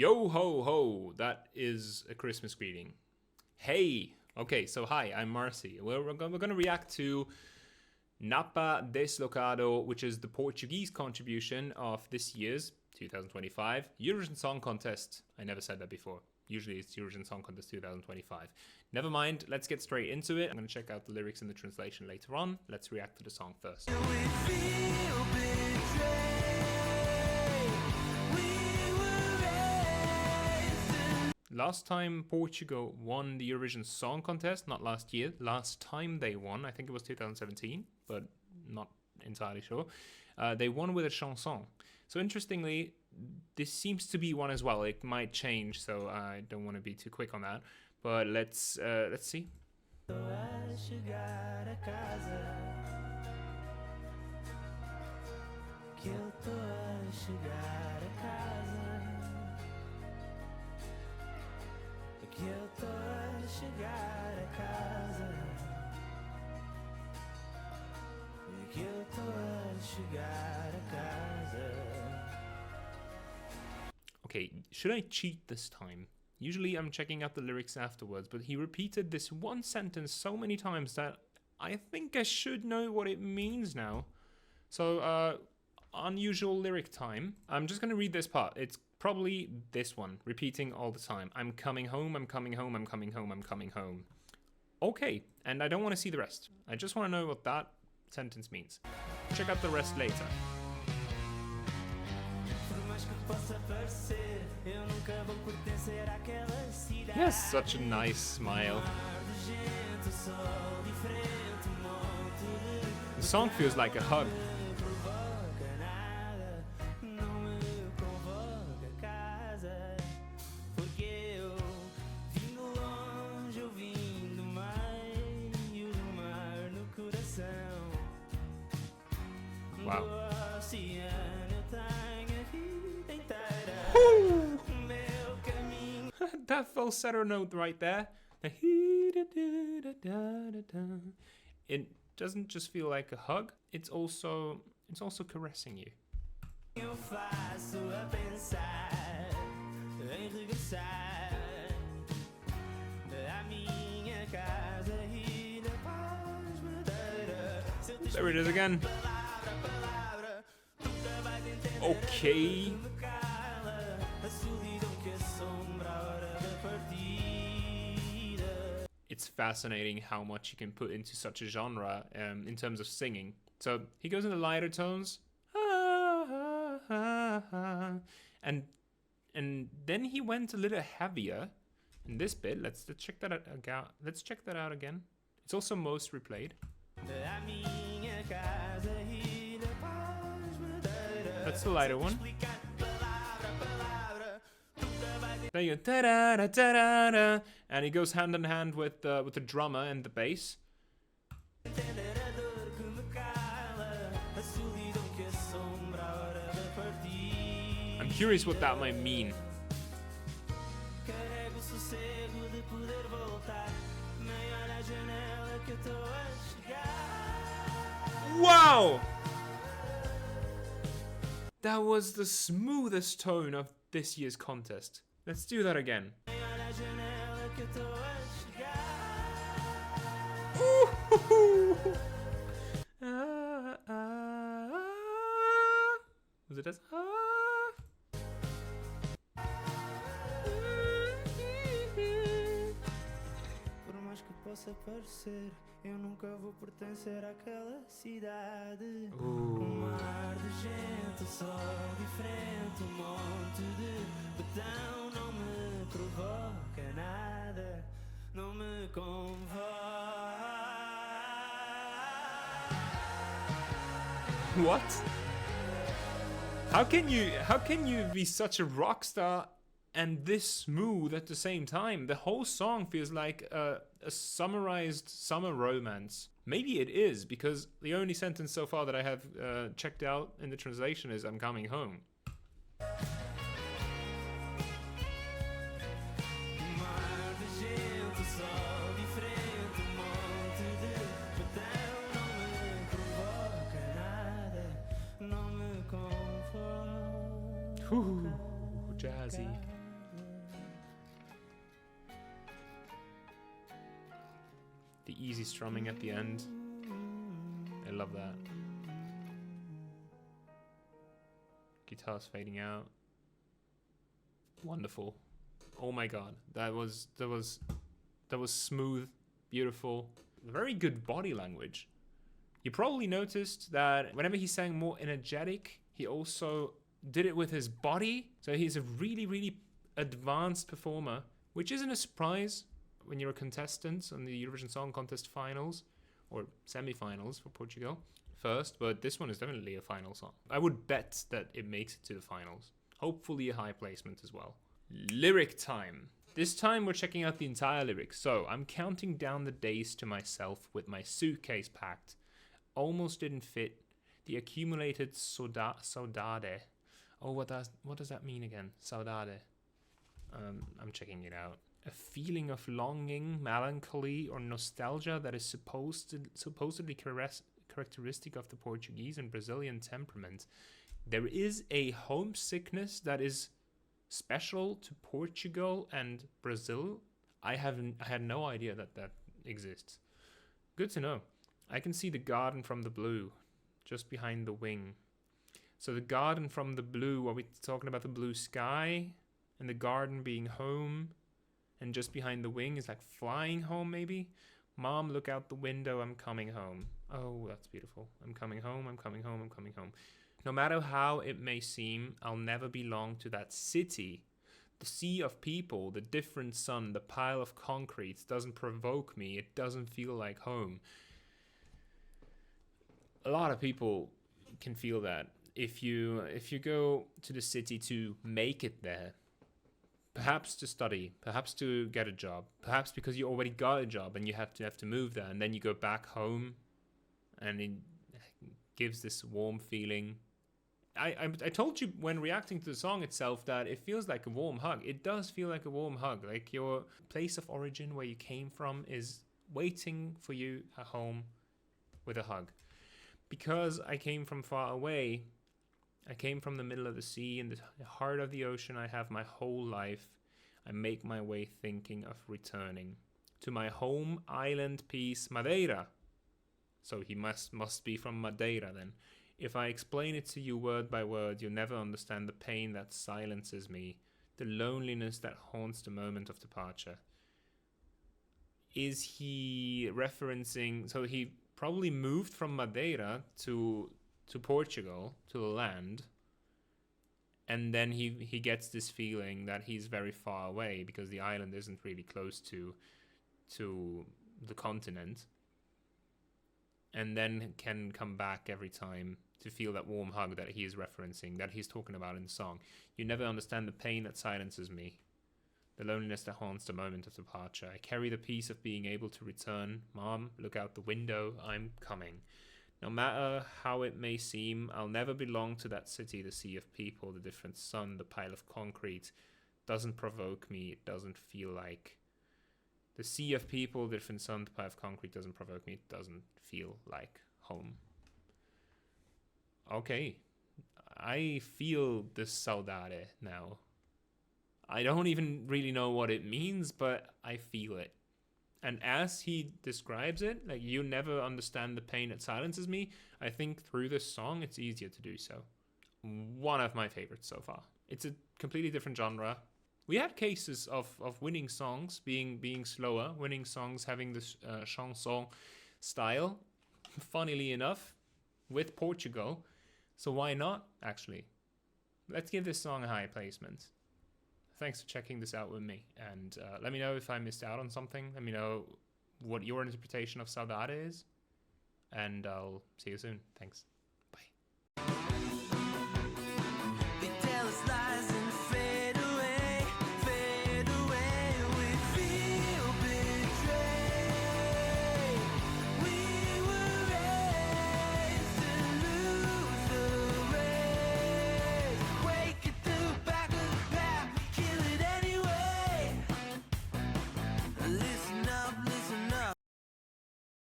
Yo ho ho, that is a Christmas greeting. Hey, okay, so hi, I'm MarCee. We're gonna react to Napa Deslocado, which is the Portuguese contribution of this year's 2025 Eurovision Song Contest. I never said that before. Usually it's Eurovision Song Contest 2025. Never mind, let's get straight into it. I'm gonna check out the lyrics and the translation later on. Let's react to the song first. Last time Portugal won the Eurovision Song Contest, not last year, last time they won, I think it was 2017, but not entirely sure, they won with a chanson. So interestingly, this seems to be one as well. It might change, so I don't want to be too quick on that, but let's see. Okay, should I cheat this time? Usually I'm checking out the lyrics afterwards, but he repeated this one sentence so many times that I think I should know what it means now. So, unusual lyric time. I'm just gonna read this part. It's probably this one, repeating all the time. I'm coming home, I'm coming home, I'm coming home, I'm coming home. Okay, and I don't want to see the rest. I just want to know what that sentence means. Check out the rest later. Yes, such a nice smile. The song feels like a hug. Wow. That falsetto note right there. It doesn't just feel like a hug, it's also caressing you. There it is again. Okay. It's fascinating how much you can put into such a genre in terms of singing. So he goes in the lighter tones, and then he went a little heavier in this bit. Let's check that out. Let's check that out again. It's also most replayed. That's the lighter one. There you go, da-da-da-da-da-da, and he goes hand in hand with the drummer and the bass. I'm curious what that might mean. Wow! That was the smoothest tone of this year's contest. Let's do that again. Was it as possa parecer, eu nunca vou pertencer àquela cidade. Mar de gente, sol diferente, monte de betão, não me provoca nada, não me convoca. What? How can you be such a rock star and this smooth at the same time? The whole song feels like a summarized summer romance. Maybe it is, because the only sentence so far that I have checked out in the translation is I'm coming home. Ooh, jazzy. The easy strumming at the end. I love that. Guitars fading out. Wonderful. Oh my god. That was smooth, beautiful. Very good body language. You probably noticed that whenever he sang more energetic, he also did it with his body. So he's a really, really advanced performer, which isn't a surprise when you're a contestant on the Eurovision Song Contest finals or semi-finals for Portugal first, but this one is definitely a final song. I would bet that it makes it to the finals. Hopefully a high placement as well. Lyric time. This time we're checking out the entire lyrics. So I'm counting down the days to myself with my suitcase packed. Almost didn't fit. The accumulated saudade. Oh, what does that mean again? Saudade. I'm checking it out. A feeling of longing, melancholy, or nostalgia that is supposedly characteristic of the Portuguese and Brazilian temperament. There is a homesickness that is special to Portugal and Brazil. I had no idea that exists. Good to know. I can see the garden from the blue, just behind the wing. So the garden from the blue, are we talking about the blue sky? And the garden being home? And just behind the wing is like flying home, maybe? Mom, look out the window, I'm coming home. Oh, that's beautiful. I'm coming home, I'm coming home, I'm coming home. No matter how it may seem, I'll never belong to that city. The sea of people, the different sun, the pile of concrete doesn't provoke me. It doesn't feel like home. A lot of people can feel that. If you go to the city to make it there, perhaps to study, perhaps to get a job, perhaps because you already got a job and you have to move there, and then you go back home, and it gives this warm feeling. I told you when reacting to the song itself that it feels like a warm hug. It does feel like a warm hug. Like your place of origin, where you came from, is waiting for you at home with a hug. Because I came from far away, I came from the middle of the sea, in the heart of the ocean. I have my whole life. I make my way thinking of returning to my home island piece, Madeira. So he must be from Madeira then. If I explain it to you word by word, you'll never understand the pain that silences me, the loneliness that haunts the moment of departure. Is he referencing... So he probably moved from Madeira to Portugal, to the land, and then he gets this feeling that he's very far away because the island isn't really close to the continent, and then can come back every time to feel that warm hug that he is referencing, that he's talking about in the song. You never understand the pain that silences me, the loneliness that haunts the moment of departure. I carry the peace of being able to return. Mom, look out the window, I'm coming. No matter how it may seem, I'll never belong to that city, the sea of people, the different sun, the pile of concrete. Doesn't provoke me, it doesn't feel like. The sea of people, the different sun, the pile of concrete doesn't provoke me, it doesn't feel like home. Okay, I feel this saudade now. I don't even really know what it means, but I feel it. And as he describes it, like, you never understand the pain that silences me, I think through this song it's easier to do so. One of my favorites so far. It's a completely different genre. We had cases of winning songs being slower, winning songs having this chanson style, funnily enough, with Portugal. So why not, actually? Let's give this song a high placement. Thanks for checking this out with me, and let me know if I missed out on something. Let me know what your interpretation of Saudade is, and I'll see you soon. Thanks.